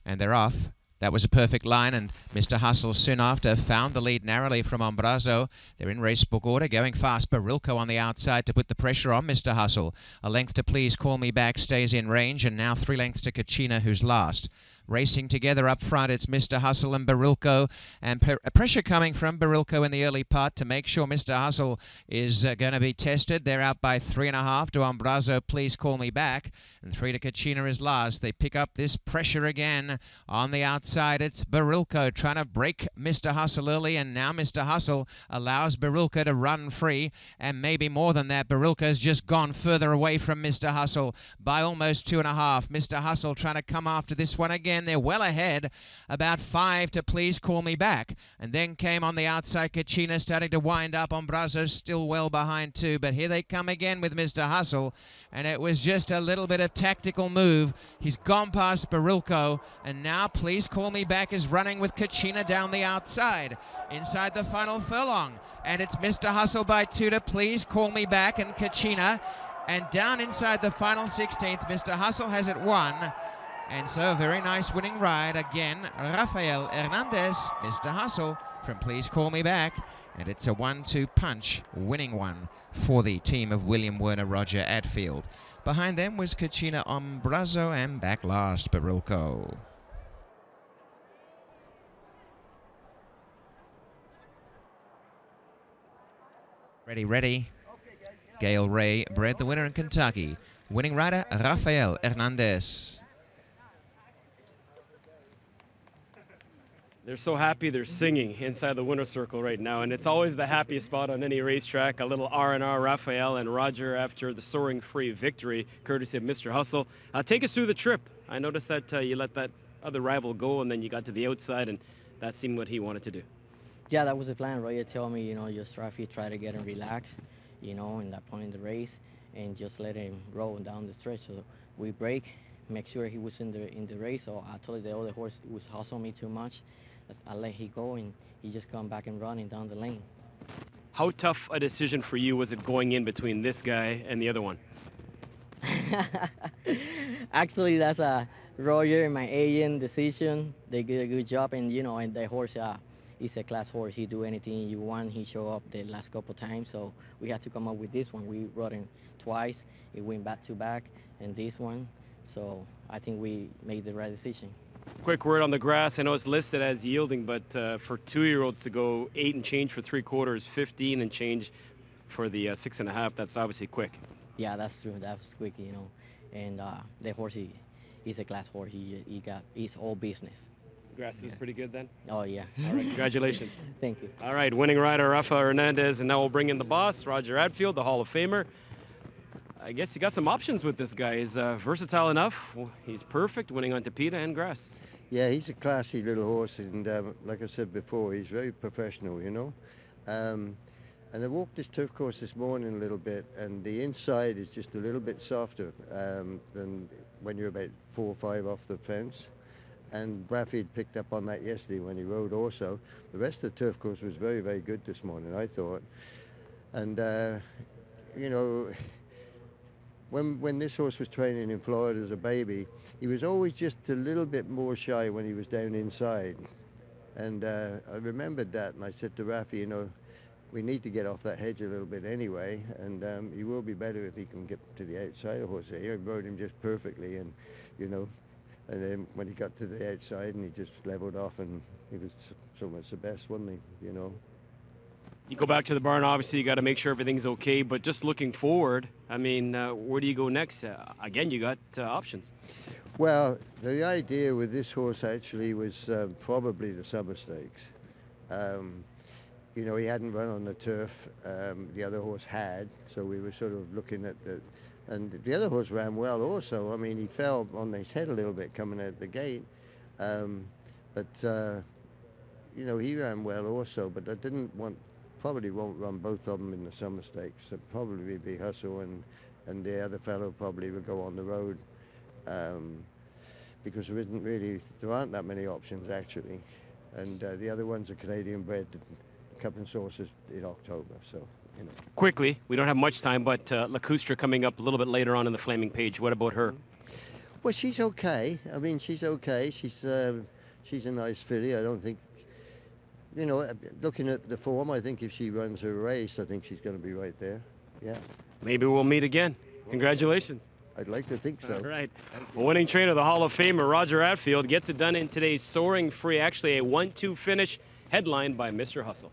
And they're off. That was a perfect line, and Mr. Hustle soon after found the lead narrowly from Hombrazzo. They're in race book order, going fast. Barilko on the outside to put the pressure on Mr. Hustle. A length to Please Call Me Back stays in range, and now 3 lengths to Cucina, who's last. Racing together up front, it's Mr. Hustle and Barilko, and pressure coming from Barilko in the early part to make sure Mr. Hustle is going to be tested. They're out by 3.5 to Hombrazzo, Please Call Me Back, and 3 to Cucina is last. They pick up this pressure again on the outside. It's Barilko trying to break Mr. Hustle early, and now Mr. Hustle allows Barilko to run free, and maybe more than that. Barilko's just gone further away from Mr. Hustle by almost 2.5. Mr. Hustle trying to come after this one again. They're well ahead, about 5 to Please Call Me Back. And then came on the outside Cucina, starting to wind up. Hombrazzo still well behind too, but here they come again with Mr. Hustle, and it was just a little bit of tactical move. He's gone past Barilko, and now Please Call Me Back is running with Cucina down the outside, inside the final furlong. And it's Mr. Hustle by 2 to Please Call Me Back and Cucina. And down inside the final 16th, Mr. Hustle has it won. And so a very nice winning ride again. Rafael Hernandez, Mr. Hustle from Please Call Me Back. And it's a 1-2 punch winning one for the team of William Werner Roger Atfield. Behind them was Cucina, Hombrazzo, and back last Barilko. Ready. Gail Ray bred the winner in Kentucky. Winning rider Rafael Hernandez. They're so happy they're singing inside the winner's circle right now, and it's always the happiest spot on any racetrack. A little R&R, Rafael and Roger after the Soaring free victory, courtesy of Mr. Hustle. Take us through the trip. I noticed that you let that other rival go, and then you got to the outside, and that seemed what he wanted to do. Yeah, that was the plan. Roger told me, just try to get him relaxed, in that point in the race, and just let him roll down the stretch. So we break, make sure he was in the race. So I told the other horse was hustling me too much. I let him go, and he just come back and running down the lane. How tough a decision for you was it going in between this guy and the other one? Actually, that's a Roger and my agent decision. They did a good job, and and the horse, he's a class horse. He do anything you want. He show up the last couple times, so we had to come up with this one. We rode him twice. It went back to back, and this one. So I think we made the right decision. Quick word on the grass. I know it's listed as yielding, but for 2-year-olds to go 8 and change for 3/4, 15 and change for the 6.5, that's obviously quick. Yeah, that's true. That was quick, And the horse, he's a class horse. He's all business. Grass is pretty good then? Oh, yeah. All right, congratulations. Thank you. All right, winning rider Rafael Hernandez, and now we'll bring in the boss, Roger Atfield, the Hall of Famer. I guess you got some options with this guy. He's versatile enough. He's perfect, winning on Tapeta and grass. Yeah, he's a classy little horse, and like I said before, he's very professional, And I walked this turf course this morning a little bit, and the inside is just a little bit softer than when you're about 4 or 5 off the fence. And Rafi had picked up on that yesterday when he rode also. The rest of the turf course was very, very good this morning, I thought. And, when this horse was training in Florida as a baby, he was always just a little bit more shy when he was down inside. And I remembered that, and I said to Rafi, we need to get off that hedge a little bit anyway, and he will be better if he can get to the outside of horse. He rode him just perfectly, and and then when he got to the outside, and he just leveled off, and he was so much the best, wasn't he? You go back to the barn, obviously you got to make sure everything's okay, but just looking forward, I mean, where do you go next? Again, you got options. Well, the idea with this horse actually was probably the Summer Stakes. He hadn't run on the turf. The other horse had, so we were sort of looking at and the other horse ran well also. I mean, he fell on his head a little bit coming out the gate, but he ran well also. But I probably won't run both of them in the Summer Stakes. So probably be Hustle, and the other fellow probably would go on the road, because there aren't that many options actually, and the other ones are Canadian bred. Cup and Saucers in October, so Quickly, we don't have much time, but Lacustre coming up a little bit later on in the Flaming Page. What about her? Well, she's okay. I mean, she's okay. She's a nice filly. I don't think, you know, looking at the form, I think if she runs her race, I think she's going to be right there. Yeah. Maybe we'll meet again. Congratulations. I'd like to think so. All right. Winning trainer, the Hall of Famer Roger Atfield, gets it done in today's Soaring Free. Actually, a 1-2 finish headlined by Mr. Hustle.